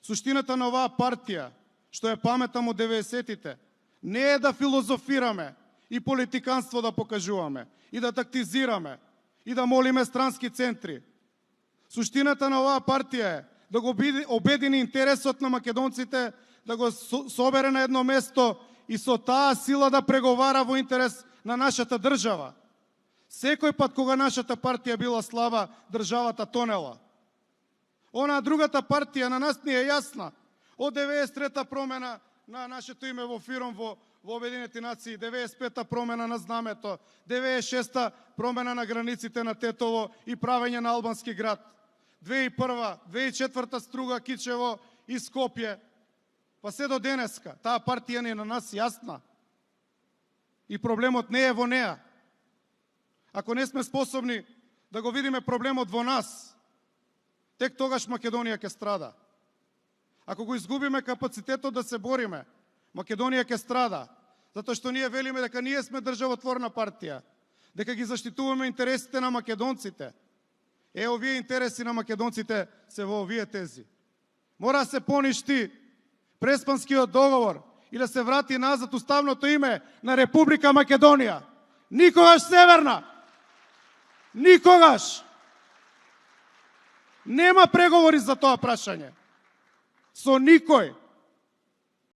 Суштината на оваа партија, што ја паметам од 90-тите, не е да филозофираме и политиканство да покажуваме, и да тактизираме, и да молиме странски центри. Суштината на оваа партија е да го обедини интересот на македонците, да го собере на едно место и со таа сила да преговара во интерес на нашата држава. Секој пат кога нашата партија била слаба, државата тонела. Она другата партија на нас ни е јасна. Од 93-та промена на нашето име во ФИРОМ во Обединети нации, 95-та промена на знамето, 96-та промена на границите на Тетово и правење на албански град. 2001-та, 2004-та Струга, Кичево и Скопје. Па се до денеска, таа партија ни е на нас јасна. И проблемот не е во неа. Ако не сме способни да го видиме проблемот во нас, тек тогаш Македонија ќе страда. Ако го изгубиме капацитетот да се бориме, Македонија ќе страда, затоа што ние велиме дека ние сме државотворна партија, дека ги заштитуваме интересите на македонците. Овие интереси на македонците се во овие тези. Мора да се поништи Преспанскиот договор и да се врати назад уставното име на Република Македонија. Никогаш Северна! Никогаш! Нема преговори за тоа прашање. Со никој.